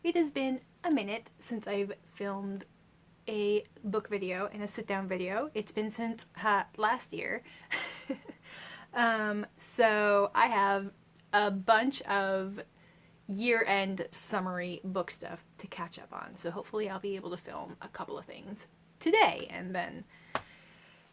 It has been a minute since I've filmed a book video and a sit-down video. It's been since last year. So I have a bunch of year-end summary book stuff to catch up on. So hopefully I'll be able to film a couple of things today and then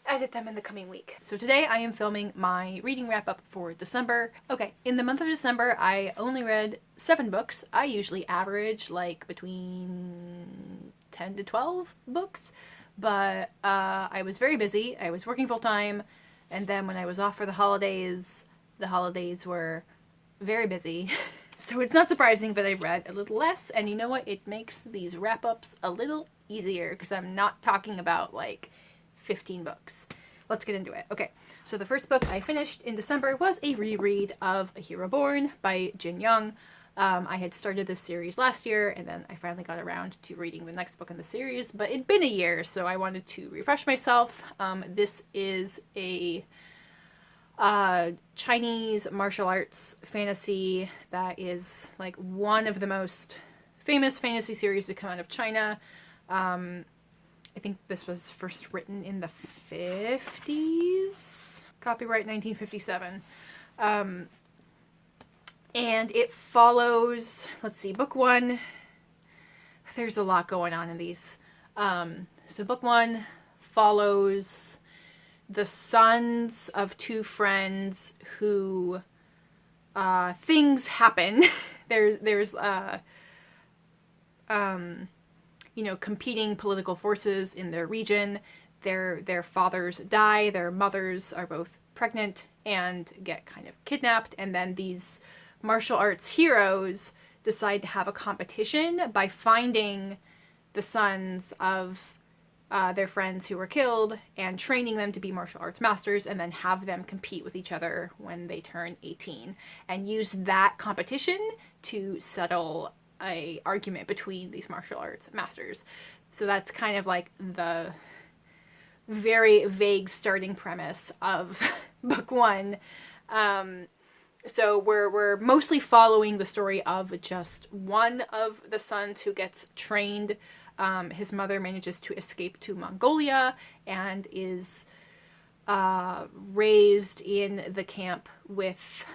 edit them in the coming week. So today I am filming my reading wrap-up for December. Okay, in the month of December I only read 7 books. I usually average like between 10 to 12 books, but I was very busy. I was working full-time, and then when I was off for the holidays were very busy. So it's not surprising that I read a little less, and you know what? It makes these wrap-ups a little easier because I'm not talking about like 15 books. Let's get into it. Okay, so the first book I finished in December was a reread of A Hero Born by Jin Yong. I had started this series last year, and then I finally got around to reading the next book in the series, but it'd been a year, so I wanted to refresh myself. This is a Chinese martial arts fantasy that is like one of the most famous fantasy series to come out of China. I think this was first written in the 50s. Copyright 1957. And it follows, let's see, book 1. There's a lot going on in these. So book 1 follows the sons of 2 friends who things happen. there's you know, competing political forces in their region. Their fathers die, their mothers are both pregnant and get kind of kidnapped, and then these martial arts heroes decide to have a competition by finding the sons of their friends who were killed and training them to be martial arts masters, and then have them compete with each other when they turn 18 and use that competition to settle a argument between these martial arts masters. So that's kind of like the very vague starting premise of book 1. So we're mostly following the story of just one of the sons who gets trained. His mother manages to escape to Mongolia and is raised in the camp with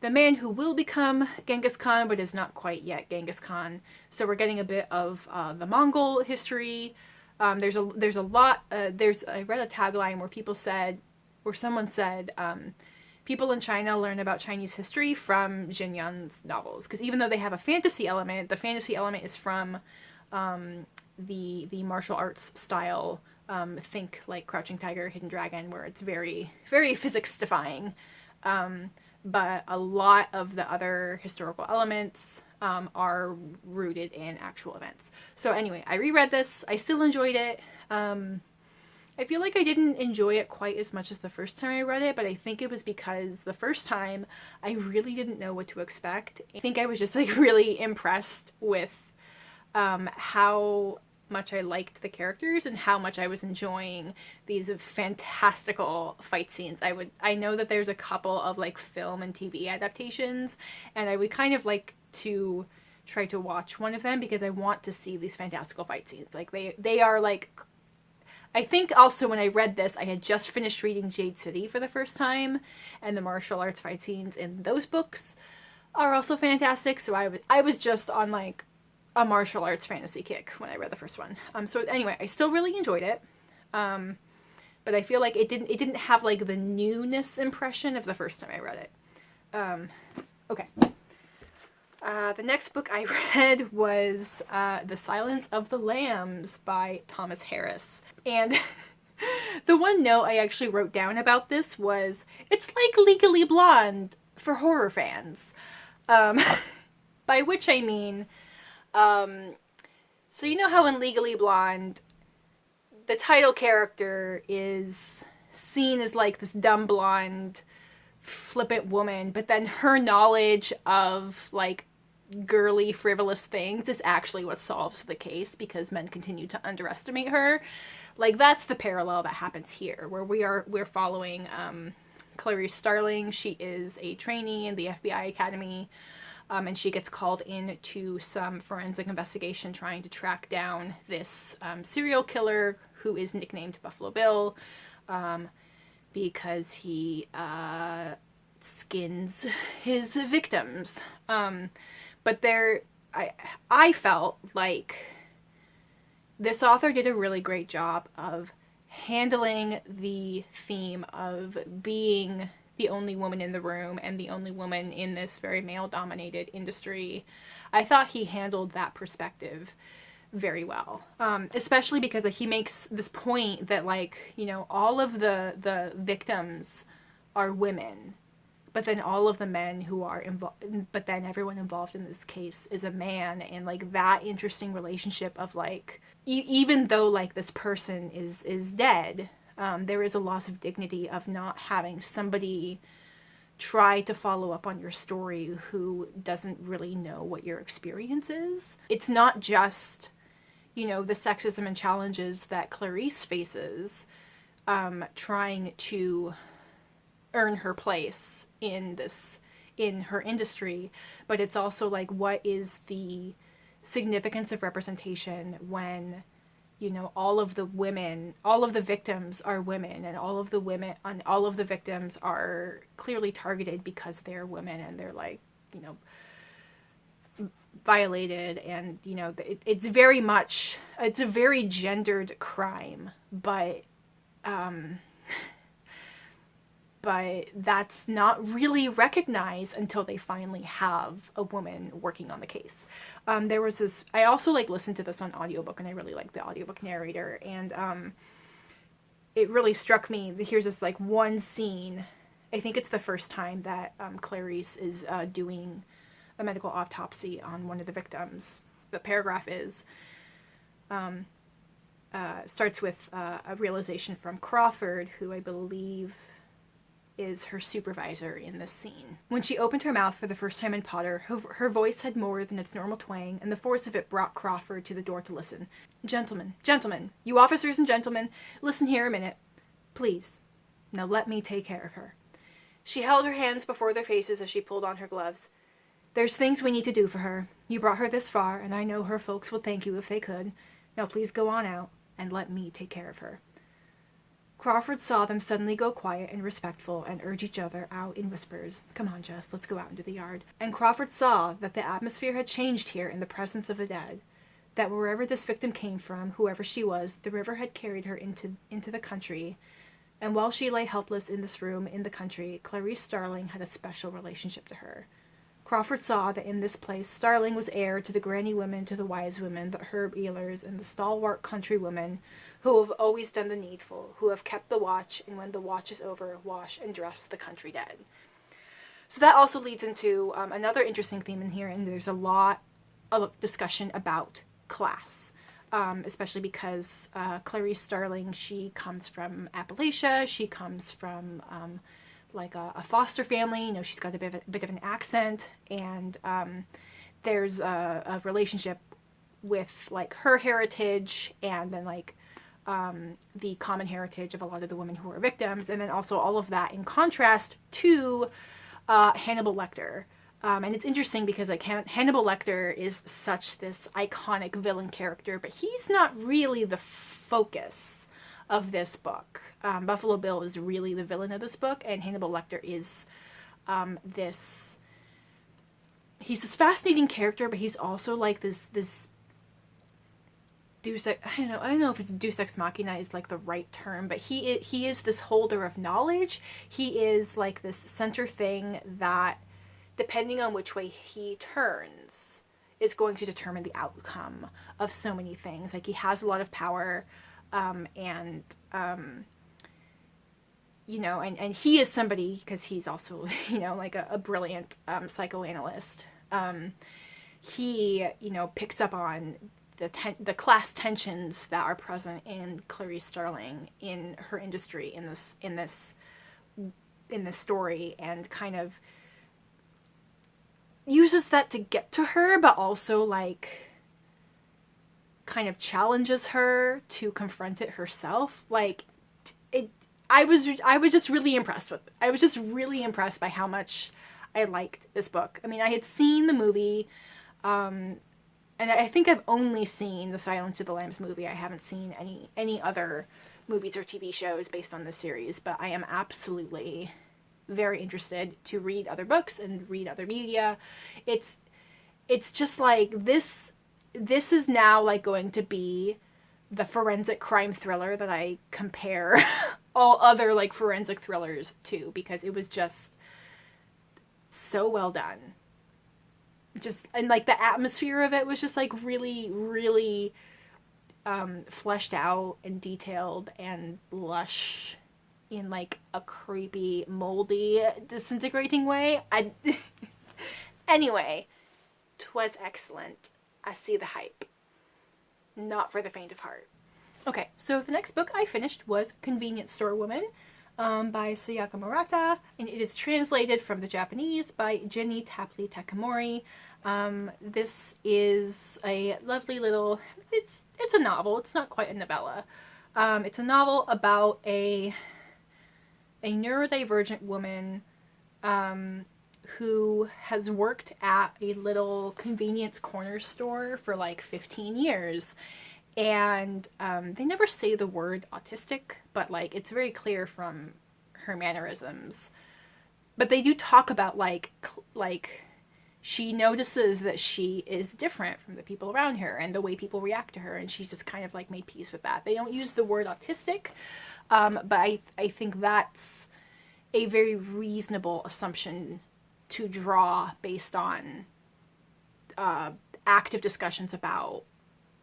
the man who will become Genghis Khan, but is not quite yet Genghis Khan. So we're getting a bit of the Mongol history. There's a lot. I read a tagline where someone said, people in China learn about Chinese history from Jin Yong's novels, because even though they have a fantasy element, the fantasy element is from the martial arts style. Think like Crouching Tiger, Hidden Dragon, where it's very, very physics defying. But a lot of the other historical elements are rooted in actual events. So anyway, I reread this. I still enjoyed it. I feel like I didn't enjoy it quite as much as the first time I read it, but I think it was because the first time I really didn't know what to expect. I think I was just like really impressed with how much I liked the characters and how much I was enjoying these fantastical fight scenes. I know that there's a couple of like film and TV adaptations, and I would kind of like to try to watch one of them because I want to see these fantastical fight scenes. Like they are like, I think also when I read this, I had just finished reading Jade City for the first time, and the martial arts fight scenes in those books are also fantastic. So I was just on like a martial arts fantasy kick when I read the first one. So anyway, I still really enjoyed it. But I feel like it didn't have like the newness impression of the first time I read it. Okay. The next book I read was The Silence of the Lambs by Thomas Harris. And the one note I actually wrote down about this was, it's like Legally Blonde for horror fans. By which I mean, so you know how in Legally Blonde, the title character is seen as like this dumb blonde, flippant woman, but then her knowledge of like girly, frivolous things is actually what solves the case because men continue to underestimate her. Like, that's the parallel that happens here, where we're following Clarice Starling. She is a trainee in the FBI Academy. and she gets called in to some forensic investigation trying to track down this serial killer who is nicknamed Buffalo Bill, because he skins his victims. But I felt like this author did a really great job of handling the theme of being the only woman in the room and the only woman in this very male-dominated industry. I thought he handled that perspective very well, especially because he makes this point that, like, you know, all of the victims are women, but then all of the men who are involved, but then everyone involved in this case is a man, and like that interesting relationship of like, even though like this person is dead, there is a loss of dignity of not having somebody try to follow up on your story who doesn't really know what your experience is. It's not just, you know, the sexism and challenges that Clarice faces, trying to earn her place in her industry, but it's also like, what is the significance of representation when, you know, all of the victims are women, and all of the victims are clearly targeted because they're women, and they're like, you know, violated, and you know, it's a very gendered crime, but that's not really recognized until they finally have a woman working on the case. There was this, I also like listened to this on audiobook, and I really like the audiobook narrator, and it really struck me. Here's this like one scene, I think it's the first time that Clarice is doing a medical autopsy on one of the victims. The paragraph starts with a realization from Crawford, who I believe is her supervisor in this scene. When she opened her mouth for the first time in Potter, her voice had more than its normal twang, and the force of it brought Crawford to the door to listen. Gentlemen, you officers and gentlemen, listen here a minute. Please. Now let me take care of her. She held her hands before their faces as she pulled on her gloves. There's things we need to do for her. You brought her this far, and I know her folks would thank you if they could. Now please go on out, and let me take care of her. Crawford saw them suddenly go quiet and respectful and urge each other out in whispers. Come on, Jess, let's go out into the yard. And Crawford saw that the atmosphere had changed here in the presence of the dead, that wherever this victim came from, whoever she was, the river had carried her into the country, and while she lay helpless in this room in the country, Clarice Starling had a special relationship to her. Crawford saw that in this place Starling was heir to the granny women, to the wise women, the herb healers, and the stalwart country women who have always done the needful, who have kept the watch, and when the watch is over, wash and dress the country dead. So that also leads into another interesting theme in here, and there's a lot of discussion about class, especially because Clarice Starling, she comes from Appalachia, she comes from like a foster family, you know, she's got a bit of an accent, and there's a relationship with like her heritage, and then like the common heritage of a lot of the women who are victims, and then also all of that in contrast to Hannibal Lecter. And it's interesting because like Hannibal Lecter is such this iconic villain character, but he's not really the focus of this book. Buffalo Bill is really the villain of this book, and Hannibal Lecter is he's this fascinating character, but he's also like this Deus Ex, I don't know if it's Deus Ex Machina is like the right term, but he is this holder of knowledge. He is like this center thing that, depending on which way he turns, is going to determine the outcome of so many things. Like, he has a lot of power, and you know, and he is somebody, because he's also, you know, like a brilliant psychoanalyst. He, you know, picks up on the class tensions that are present in Clarice Starling in her industry in this story, and kind of uses that to get to her, but also like kind of challenges her to confront it herself. Like, I was just really impressed with it. I was just really impressed by how much I liked this book. I mean, I had seen the movie, and I think I've only seen the Silence of the Lambs movie. I haven't seen any other movies or TV shows based on this series, but I am absolutely very interested to read other books and read other media. It's just like this is now like going to be the forensic crime thriller that I compare all other like forensic thrillers to, because it was just so well done. Just, and like the atmosphere of it was just like really, really fleshed out and detailed and lush in like a creepy, moldy, disintegrating way. Anyway, 'twas excellent. I see the hype. Not for the faint of heart. Okay, so the next book I finished was Convenience Store Woman by Sayaka Murata, and it is translated from the Japanese by Ginny Takemori. This is a lovely little, it's a novel. It's not quite a novella. It's a novel about a neurodivergent woman who has worked at a little convenience corner store for like 15 years. And they never say the word autistic, but like it's very clear from her mannerisms. But they do talk about like she notices that she is different from the people around her and the way people react to her, and she's just kind of like made peace with that. They don't use the word autistic, but I think that's a very reasonable assumption to draw based on active discussions about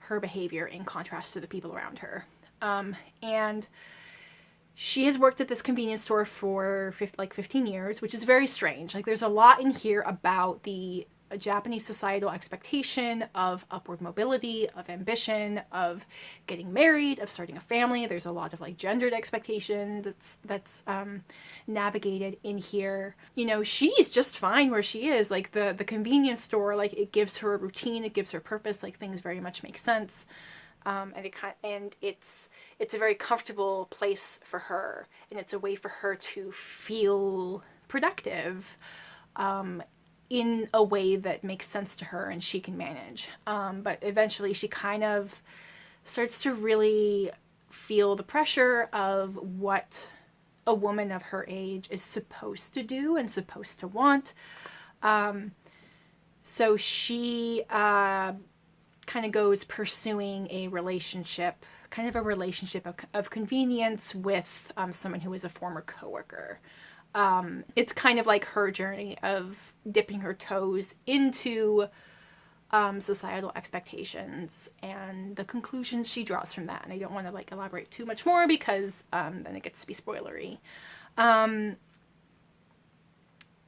her behavior in contrast to the people around her. And she has worked at this convenience store for 15 years, which is very strange. Like, there's a lot in here about the Japanese societal expectation of upward mobility, of ambition, of getting married, of starting a family. There's a lot of like gendered expectation that's navigated in here. You know, she's just fine where she is. Like the convenience store, like it gives her a routine, it gives her purpose. Like things very much make sense. And it's a very comfortable place for her, and it's a way for her to feel productive in a way that makes sense to her and she can manage. But eventually she kind of starts to really feel the pressure of what a woman of her age is supposed to do and supposed to want. So she kind of goes pursuing a relationship, kind of a relationship of convenience with someone who is a former coworker. It's kind of like her journey of dipping her toes into societal expectations and the conclusions she draws from that. And I don't want to like elaborate too much more because then it gets to be spoilery.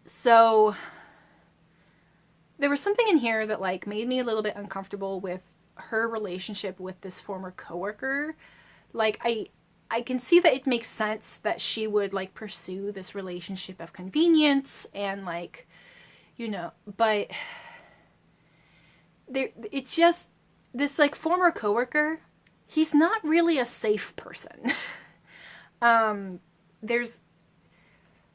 So there was something in here that like made me a little bit uncomfortable with her relationship with this former coworker. Like I can see that it makes sense that she would like pursue this relationship of convenience and like, you know, but it's just this like former coworker, he's not really a safe person. There's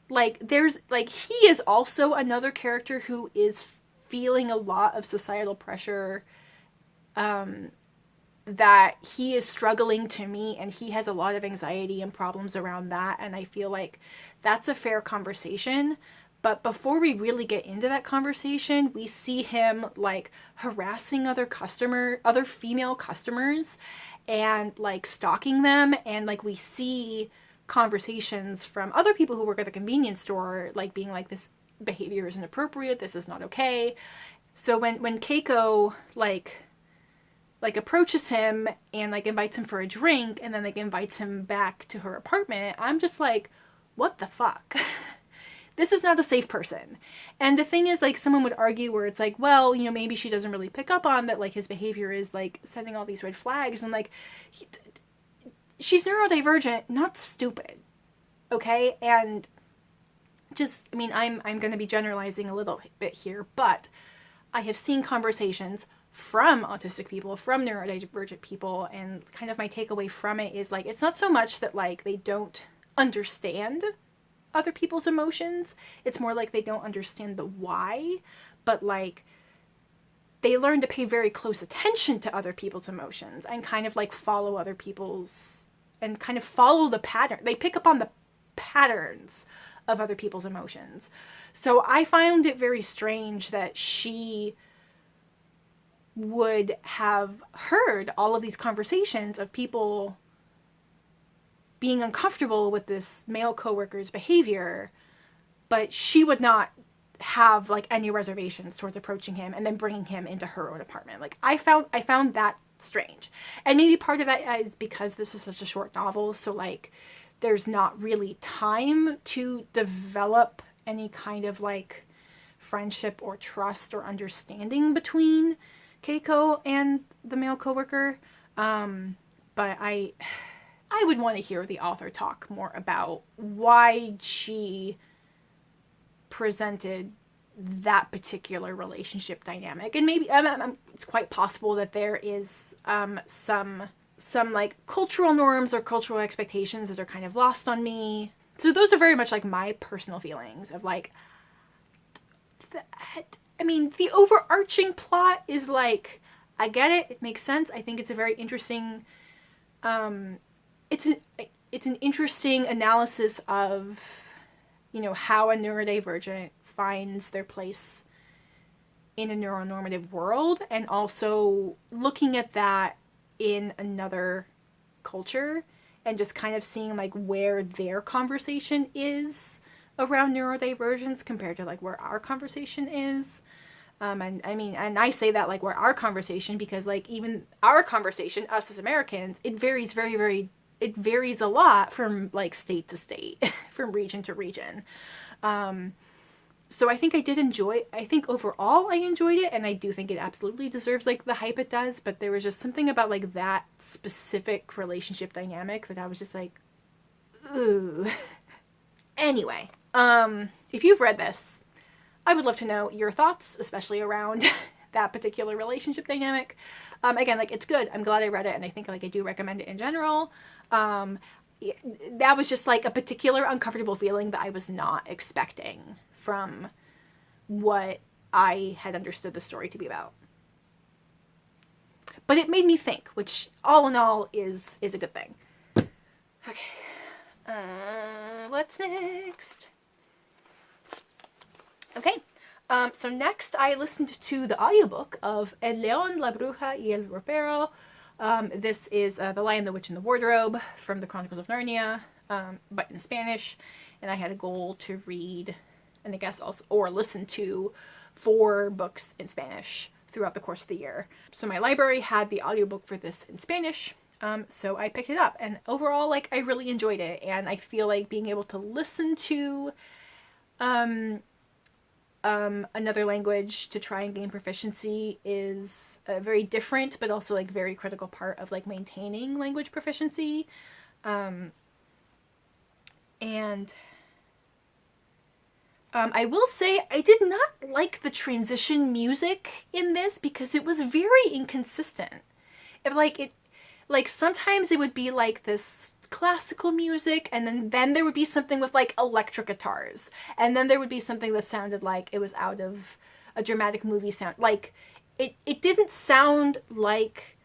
he is also another character who is feeling a lot of societal pressure that he is struggling to meet, and he has a lot of anxiety and problems around that, and I feel like that's a fair conversation. But before we really get into that conversation, we see him like harassing other female customers and like stalking them, and like we see conversations from other people who work at the convenience store like being like, this behavior is inappropriate, this is not okay. So when Keiko like approaches him and like invites him for a drink and then like invites him back to her apartment, I'm just like, what the fuck? This is not a safe person. And the thing is, like, someone would argue where it's like, well, you know, maybe she doesn't really pick up on that, like, his behavior is like sending all these red flags, and like she's neurodivergent, not stupid. Okay? And just, I mean, I'm going to be generalizing a little bit here, but I have seen conversations from autistic people, from neurodivergent people, and kind of my takeaway from it is like, it's not so much that like they don't understand other people's emotions. It's more like they don't understand the why, but like they learn to pay very close attention to other people's emotions and kind of like follow other people's and kind of follow the pattern. They pick up on the patterns of other people's emotions. So I found it very strange that she would have heard all of these conversations of people being uncomfortable with this male coworker's behavior, but she would not have like any reservations towards approaching him and then bringing him into her own apartment. Like I found that strange. And maybe part of that is because this is such a short novel, so like there's not really time to develop any kind of like friendship or trust or understanding between Keiko and the male coworker. But I would want to hear the author talk more about why she presented that particular relationship dynamic. And maybe it's quite possible that there is some like cultural norms or cultural expectations that are kind of lost on me. So those are very much like my personal feelings of like that. I mean, the overarching plot is like, I get it. It makes sense. I think it's a very interesting, it's an interesting analysis of, you know, how a neurodivergent finds their place in a neuronormative world, and also looking at that in another culture and just kind of seeing like where their conversation is around neurodivergence compared to like where our conversation is. And I mean, and I say that like where our conversation, because like even our conversation, us as Americans, it varies it varies a lot from like state to state, from region to region. So I think I think overall I enjoyed it, and I do think it absolutely deserves like the hype it does, but there was just something about like that specific relationship dynamic that I was just like, ooh. Anyway, if you've read this, I would love to know your thoughts, especially around that particular relationship dynamic. Again, like it's good. I'm glad I read it, and I think like I do recommend it in general. That was just like a particular uncomfortable feeling that I was not expecting from what I had understood the story to be about. But it made me think, which all in all is a good thing. Okay. What's next? Okay. So next I listened to the audiobook of El León, la Bruja y el Ropero. This is The Lion, the Witch, and the Wardrobe from the Chronicles of Narnia, but in Spanish. And I had a goal to read, and I guess also, or listen to 4 books in Spanish throughout the course of the year. So my library had the audiobook for this in Spanish, so I picked it up. And overall, like, I really enjoyed it, and I feel like being able to listen to another language to try and gain proficiency is a very different but also like very critical part of like maintaining language proficiency. I will say I did not like the transition music in this because it was very inconsistent. Like sometimes it would be like this classical music, and then there would be something with like electric guitars, and then there would be something that sounded like it was out of a dramatic movie sound. Like it didn't sound like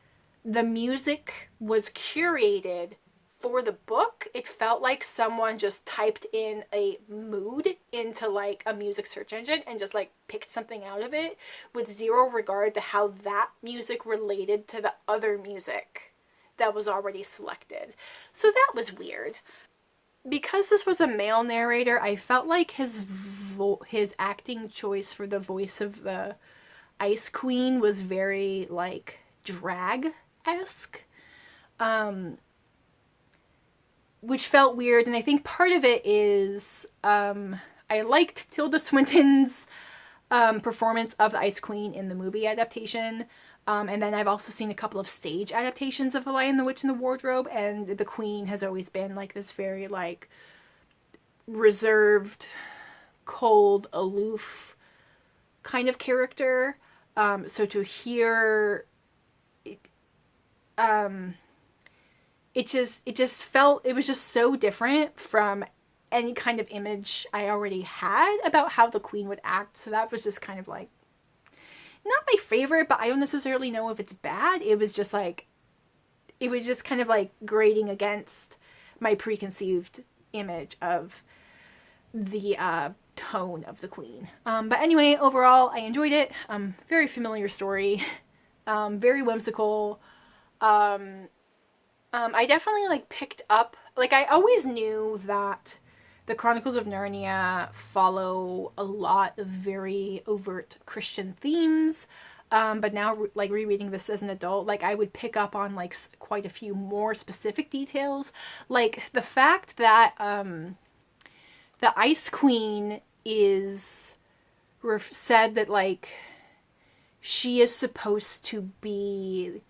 the music was curated for the book. It felt like someone just typed in a mood into like a music search engine and just like picked something out of it with zero regard to how that music related to the other music that was already selected. So that was weird. Because this was a male narrator, I felt like his acting choice for the voice of the Ice Queen was very like drag-esque, which felt weird. And I think part of it is I liked Tilda Swinton's performance of the Ice Queen in the movie adaptation. And then I've also seen a couple of stage adaptations of The Lion, the Witch, and the Wardrobe, and the Queen has always been like this very like reserved, cold, aloof kind of character. So to hear it, it just felt, it was just so different from any kind of image I already had about how the queen would act. So that was just kind of like, not my favorite, but I don't necessarily know if it's bad. It was just like, it was just kind of like grating against my preconceived image of the tone of the queen. But anyway, overall, I enjoyed it. Very familiar story. Very whimsical. I definitely like picked up, like I always knew that the Chronicles of Narnia follow a lot of very overt Christian themes. But now, like rereading this as an adult, like I would pick up on like quite a few more specific details, like the fact that the Ice Queen is said that like she is supposed to be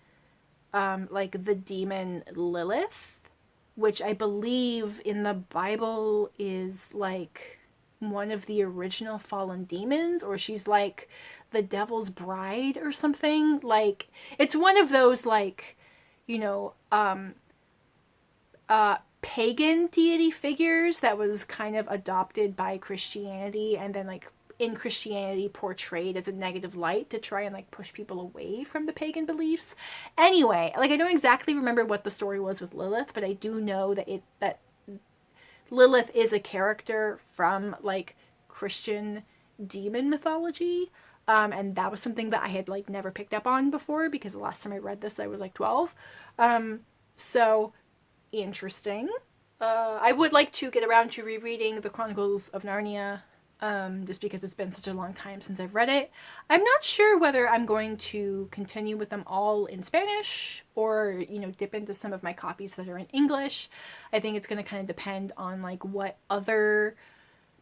like the demon Lilith, which I believe in the Bible is like one of the original fallen demons, or she's like the devil's bride or something. Like it's one of those like, you know, pagan deity figures that was kind of adopted by Christianity and then like in Christianity portrayed as a negative light to try and like push people away from the pagan beliefs. Anyway, like I don't exactly remember what the story was with Lilith, but I do know that Lilith is a character from like Christian demon mythology. And that was something that I had like never picked up on before because the last time I read this I was like 12. So interesting. I would like to get around to rereading the Chronicles of Narnia, just because it's been such a long time since I've read it. I'm not sure whether I'm going to continue with them all in Spanish or, you know, dip into some of my copies that are in English. I think it's going to kind of depend on like what other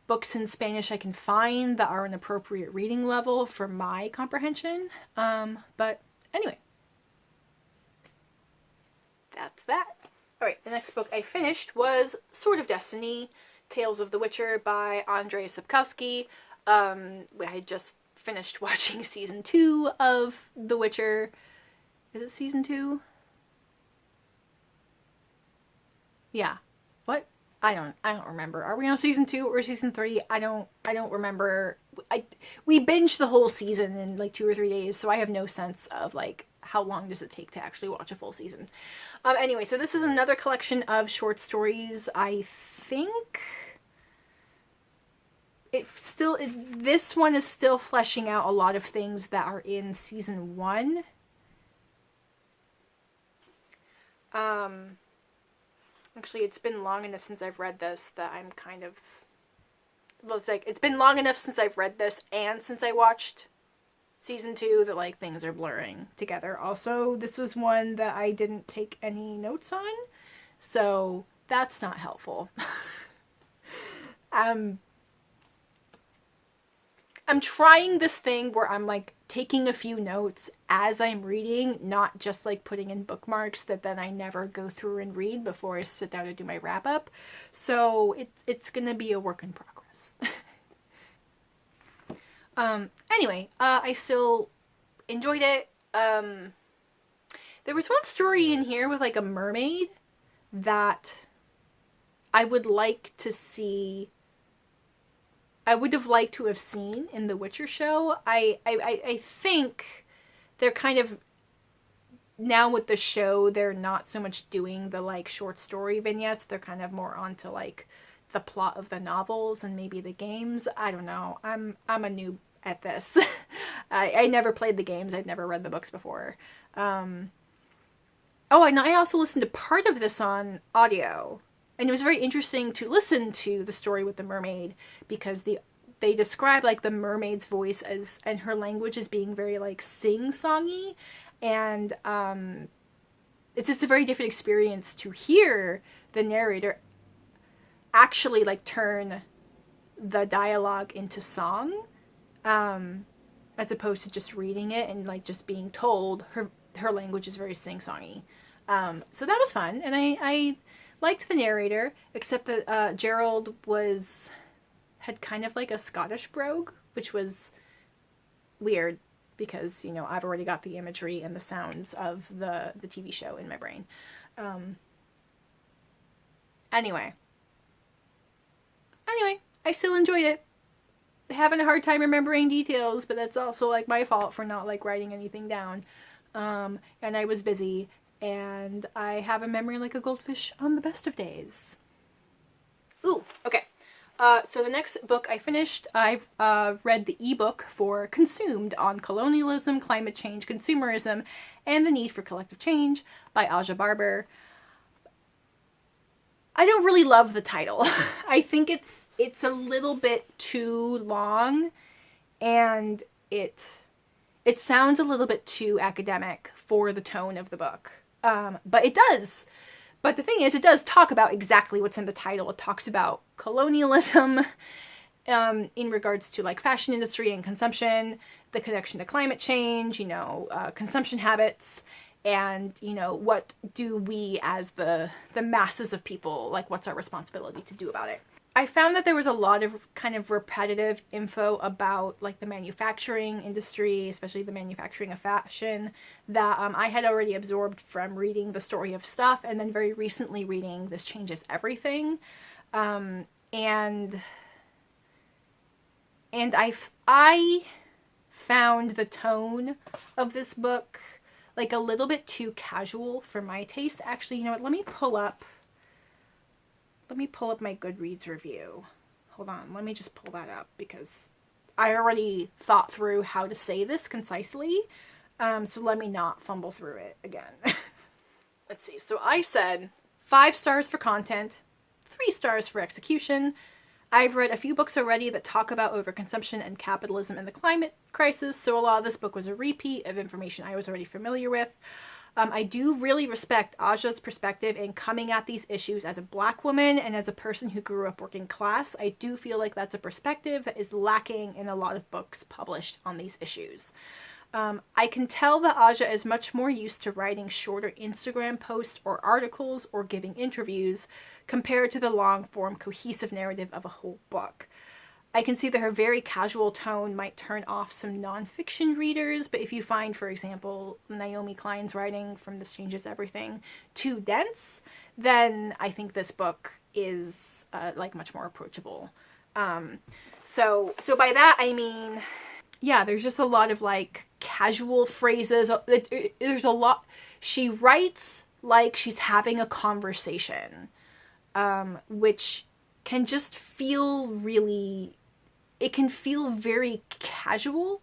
books in Spanish I can find that are an appropriate reading level for my comprehension. But anyway, that's that. Alright, the next book I finished was Sword of Destiny, Tales of the Witcher by Andrzej Sapkowski. I had just finished watching season 2 of The Witcher. Is it season 2? Yeah. What? I don't remember. Are we on season 2 or season 3? I don't remember. We binged the whole season in like 2 or 3 days, so I have no sense of like how long does it take to actually watch a full season. Anyway, so this is another collection of short stories. I think this one is still fleshing out a lot of things that are in season 1. Actually, it's been long enough since I've read this that I'm kind of, well, it's like, it's been long enough since I've read this and since I watched season 2 that like things are blurring together. Also, this was one that I didn't take any notes on, so that's not helpful. I'm trying this thing where I'm like taking a few notes as I'm reading, not just like putting in bookmarks that then I never go through and read before I sit down to do my wrap up. So it's gonna be a work in progress. Anyway, I still enjoyed it. There was one story in here with like a mermaid that I would like to see. I would have liked to have seen in the Witcher show. I think they're kind of, now with the show, they're not so much doing the like short story vignettes. They're kind of more onto like the plot of the novels and maybe the games. I don't know. I'm a noob at this. I never played the games. I've never read the books before. Oh, and I also listened to part of this on audio. And it was very interesting to listen to the story with the mermaid because they describe like the mermaid's voice as, and her language as being very like sing-songy, and it's just a very different experience to hear the narrator actually like turn the dialogue into song, as opposed to just reading it and like just being told her language is very sing-songy. So that was fun, and I liked the narrator, except that Gerald had kind of like a Scottish brogue, which was weird because, you know, I've already got the imagery and the sounds of the TV show in my brain. Anyway, Anyway, I still enjoyed it. Having a hard time remembering details, but that's also like my fault for not like writing anything down. And I was busy, and I have a memory like a goldfish on the best of days. Ooh, okay. So the next book I finished, I read the ebook for Consumed on Colonialism, Climate Change, Consumerism, and the Need for Collective Change by Barber. I don't really love the title. I think it's a little bit too long, and it sounds a little bit too academic for the tone of the book. But it does. But the thing is, it does talk about exactly what's in the title. It talks about colonialism in regards to like fashion industry and consumption, the connection to climate change, consumption habits, and, what do we as the masses of people, like what's our responsibility to do about it. I found that there was a lot of kind of repetitive info about like the manufacturing industry, especially the manufacturing of fashion, that I had already absorbed from reading The Story of Stuff, and then very recently reading This Changes Everything. And I found the tone of this book like a little bit too casual for my taste. Actually, you know what? Let me pull up my Goodreads review. Hold on, let me just pull that up because I already thought through how to say this concisely. So let me not fumble through it again. Let's see. So I said 5 stars for content, 3 stars for execution. I've read a few books already that talk about overconsumption and capitalism and the climate crisis, so a lot of this book was a repeat of information I was already familiar with. I do really respect Aja's perspective in coming at these issues as a Black woman and as a person who grew up working class. I do feel like that's a perspective that is lacking in a lot of books published on these issues. I can tell that Aja is much more used to writing shorter Instagram posts or articles or giving interviews compared to the long-form cohesive narrative of a whole book. I can see that her very casual tone might turn off some nonfiction readers, but if you find, for example, Naomi Klein's writing from This Changes Everything too dense, then I think this book is like much more approachable. So by that I mean, yeah, there's just a lot of like casual phrases. There's a lot. She writes like she's having a conversation, which can just feel really, it can feel very casual,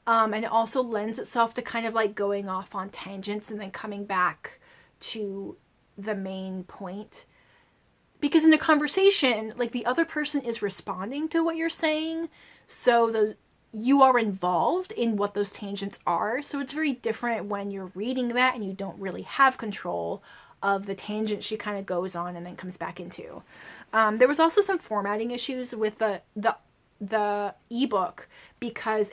and it also lends itself to kind of like going off on tangents and then coming back to the main point. Because in a conversation, like the other person is responding to what you're saying, so you are involved in what those tangents are. So it's very different when you're reading that and you don't really have control of the tangent she kind of goes on and then comes back into. There was also some formatting issues with the ebook, because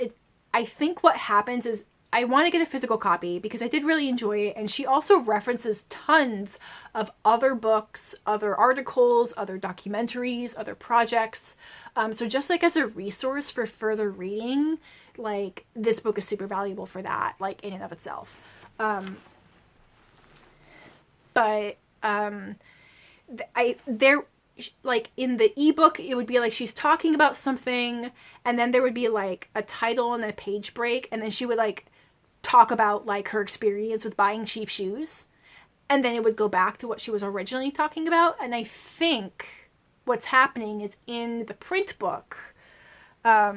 I think what happens is I want to get a physical copy because I did really enjoy it, and she also references tons of other books, other articles, other documentaries, other projects. So just like as a resource for further reading, like this book is super valuable for that, like in and of itself. Like in the ebook, it would be like she's talking about something, and then there would be like a title and a page break, and then she would like talk about like her experience with buying cheap shoes, and then it would go back to what she was originally talking about. And I think what's happening is in the print book, let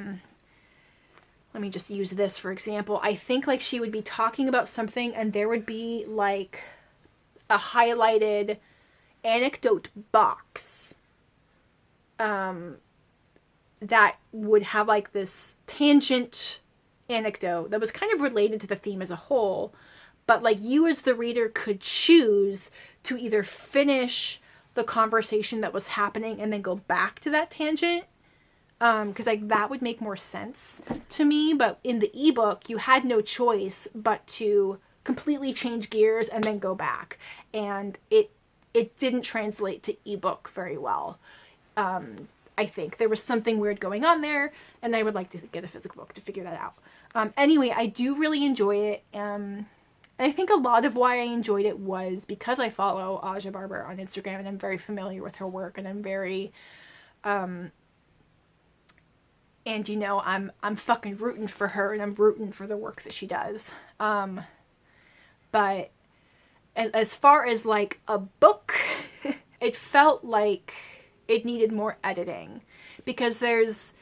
me just use this for example. I think like she would be talking about something and there would be like a highlighted anecdote box that would have like this tangent anecdote that was kind of related to the theme as a whole, but like you as the reader could choose to either finish the conversation that was happening and then go back to that tangent, because like that would make more sense to me. But in the ebook you had no choice but to completely change gears and then go back, and it didn't translate to ebook very well. I think there was something weird going on there, and I would like to get a physical book to figure that out. Anyway, I do really enjoy it. And I think a lot of why I enjoyed it was because I follow Barber on Instagram, and I'm very familiar with her work, and I'm very And, you know, I'm fucking rooting for her, and I'm rooting for the work that she does. But as far as, like, a book, it felt like it needed more editing. Because there's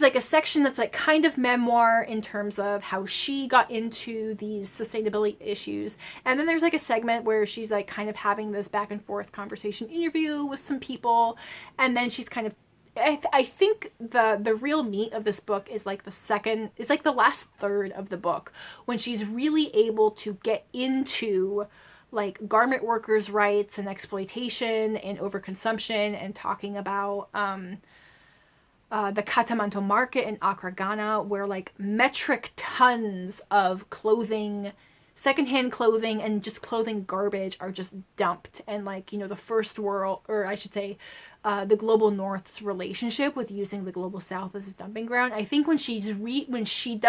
like a section that's like kind of memoir in terms of how she got into these sustainability issues. And then there's like a segment where she's like kind of having this back and forth conversation interview with some people. And then she's kind of, I think the real meat of this book is like the last third of the book, when she's really able to get into like garment workers' rights and exploitation and overconsumption, and talking about the Katamanto market in Accra, Ghana, where like metric tons of clothing, secondhand clothing, and just clothing garbage are just dumped. And like, you know, the first world, or I should say, the global north's relationship with using the global south as a dumping ground. I think when she's when she's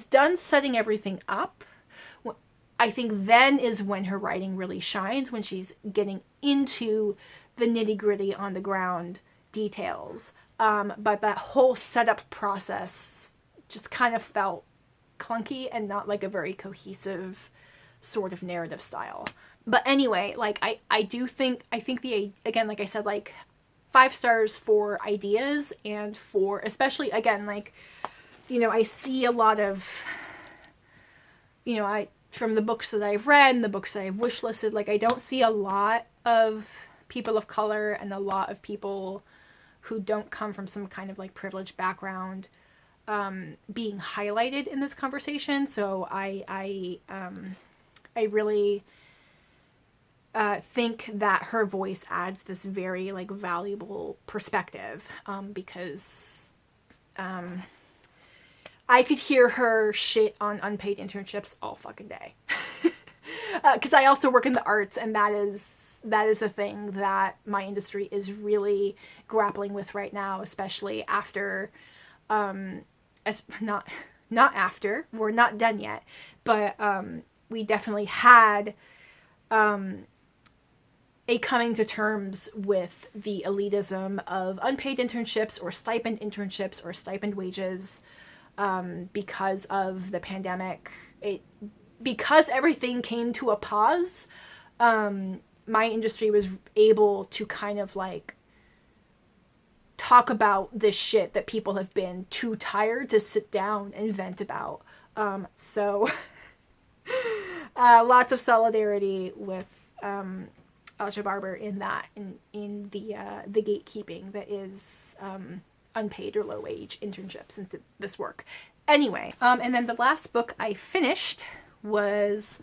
done setting everything up, I think then is when her writing really shines, when she's getting into the nitty-gritty on the ground details. But that whole setup process just kind of felt clunky and not like a very cohesive sort of narrative style. But anyway, like I think again, like I said, like 5 stars for ideas, and for especially, again, like, you know, I see a lot of, you know, from the books that I've read and the books that I've wishlisted, like I don't see a lot of people of color and a lot of people who don't come from some kind of like privileged background being highlighted in this conversation. So I really think that her voice adds this very like valuable perspective, because I could hear her shit on unpaid internships all fucking day. Because I also work in the arts, and that is a thing that my industry is really grappling with right now, especially after, not after, we're not done yet, but we definitely had a coming to terms with the elitism of unpaid internships or stipend wages, because of the pandemic. Because everything came to a pause, my industry was able to kind of like talk about this shit that people have been too tired to sit down and vent about. So lots of solidarity with Andrzej Barber in that, in the gatekeeping that is unpaid or low wage internships into this work. Anyway, and then the last book I finished was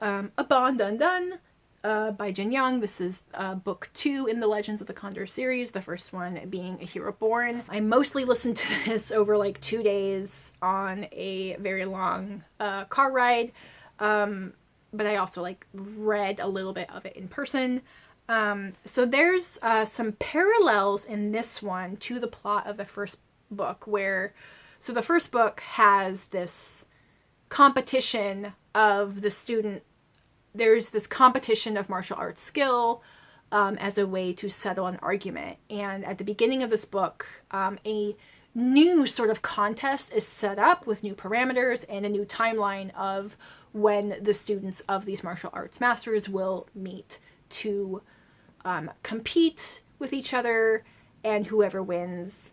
A Bond Undone by Jin Yong. This is book 2 in the Legends of the Condor series, the first one being A Hero Born. I mostly listened to this over like 2 days on a very long car ride, but I also like read a little bit of it in person. So there's some parallels in this one to the plot of the first book, so the first book has this competition of the student. There's this competition of martial arts skill as a way to settle an argument. And at the beginning of this book, a new sort of contest is set up with new parameters and a new timeline of when the students of these martial arts masters will meet to compete with each other, and whoever wins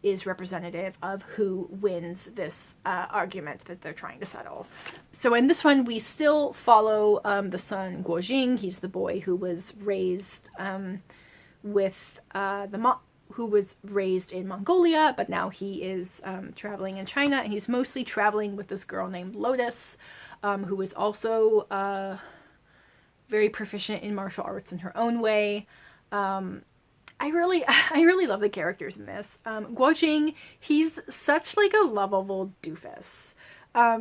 is representative of who wins this argument that they're trying to settle. So in this one, we still follow the son Guojing. He's the boy who was raised who was raised in Mongolia, but now he is traveling in China, and he's mostly traveling with this girl named Lotus, who is also very proficient in martial arts in her own way. I really love the characters in this. Guojing, he's such like a lovable doofus.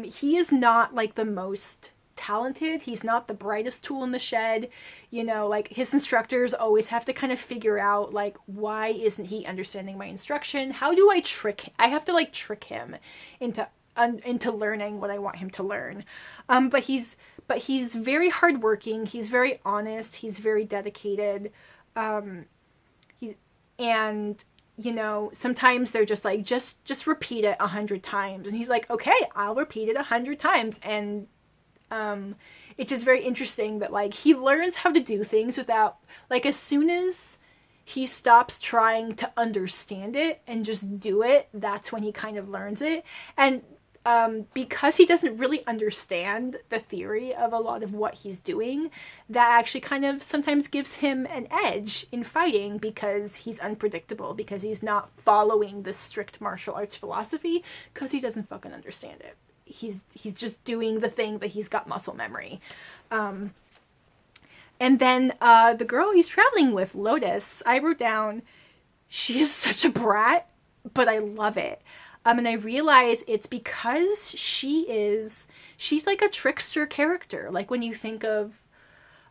He is not like the most talented. He's not the brightest tool in the shed. You know, like his instructors always have to kind of figure out like, why isn't he understanding my instruction? How do I I have to like trick him into learning what I want him to learn. But he's very hardworking. He's very honest. He's very dedicated. And, you know, sometimes they're just like, just repeat it 100 times. And he's like, okay, I'll repeat it 100 times. And it's just very interesting that, like, he learns how to do things without, like, as soon as he stops trying to understand it and just do it, that's when he kind of learns it. And because he doesn't really understand the theory of a lot of what he's doing, that actually kind of sometimes gives him an edge in fighting, because he's unpredictable, because he's not following the strict martial arts philosophy, because he doesn't fucking understand it. He's just doing the thing that he's got muscle memory. And then the girl he's traveling with, Lotus, I wrote down, she is such a brat, but I love it. And I realize it's because she's like a trickster character. Like when you think of,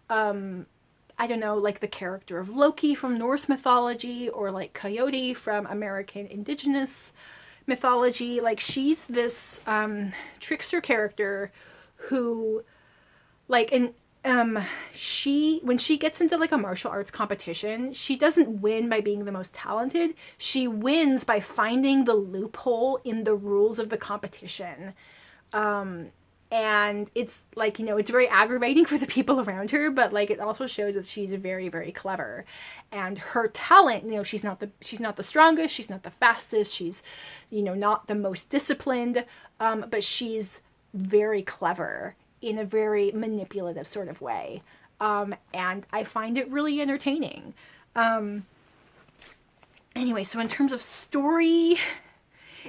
I don't know, like the character of Loki from Norse mythology, or like Coyote from American indigenous mythology. Like she's this trickster character who, like, when she gets into like a martial arts competition, she doesn't win by being the most talented. She wins by finding the loophole in the rules of the competition. And it's like, you know, it's very aggravating for the people around her, but like it also shows that she's very, very clever. And her talent, you know, she's not the strongest, she's not the fastest, she's, you know, not the most disciplined, but she's very clever in a very manipulative sort of way. And I find it really entertaining. Anyway, so in terms of story,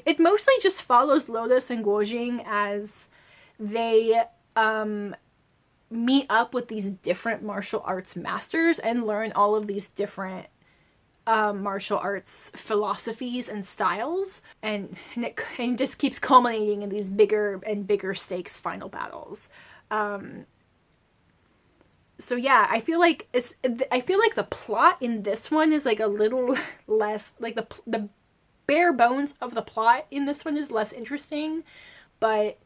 it mostly just follows Lotus and Guojing as they meet up with these different martial arts masters and learn all of these different martial arts philosophies and styles, and it just keeps culminating in these bigger and bigger stakes final battles. So yeah, I feel like the plot in this one is like a little less, like the bare bones of the plot in this one is less interesting, but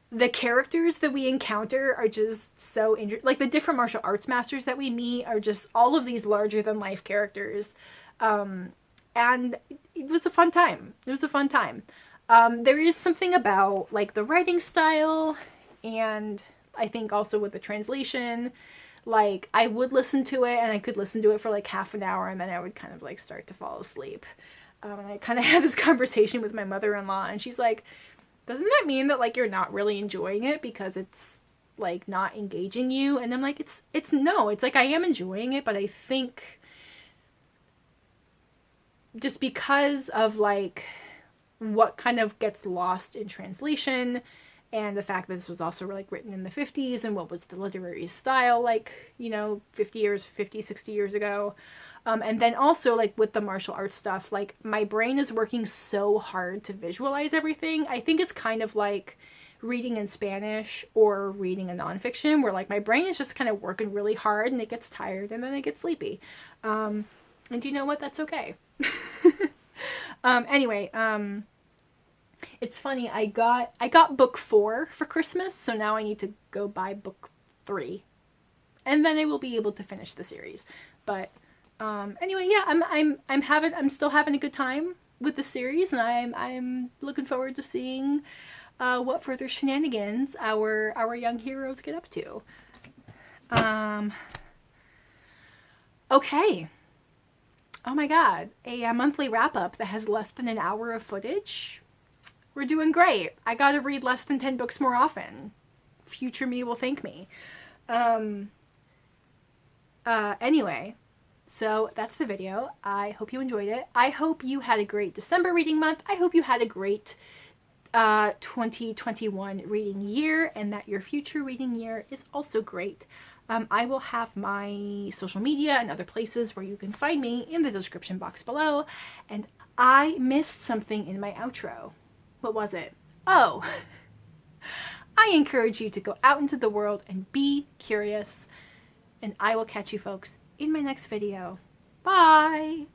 the characters that we encounter are just so like the different martial arts masters that we meet are just all of these larger than life characters. And it was a fun time. There is something about like the writing style, and I think also with the translation, like I would listen to it and I could listen to it for like half an hour and then I would kind of like start to fall asleep. And I kind of had this conversation with my mother-in-law, and she's like, doesn't that mean that like you're not really enjoying it because it's like not engaging you? And I'm like, it's like I am enjoying it, but I think just because of like what kind of gets lost in translation, and the fact that this was also like written in the 50s, and what was the literary style like, you know, 60 years ago. And then also like with the martial arts stuff, like my brain is working so hard to visualize everything. I think it's kind of like reading in Spanish or reading a nonfiction, where like my brain is just kind of working really hard and it gets tired and then it gets sleepy. And you know what? That's okay. Anyway, it's funny. I got book 4 for Christmas, so now I need to go buy book 3, and then I will be able to finish the series. But anyway, yeah, I'm still having a good time with the series, and I'm looking forward to seeing what further shenanigans our young heroes get up to. Okay. Oh my god, a monthly wrap-up that has less than an hour of footage. We're doing great. I gotta read less than 10 books more often. Future me will thank me. Anyway, so that's the video. I hope you enjoyed it. I hope you had a great December reading month. I hope you had a great 2021 reading year, and that your future reading year is also great. I will have my social media and other places where you can find me in the description box below. And I missed something in my outro. What was it? Oh, I encourage you to go out into the world and be curious. And I will catch you folks in my next video. Bye!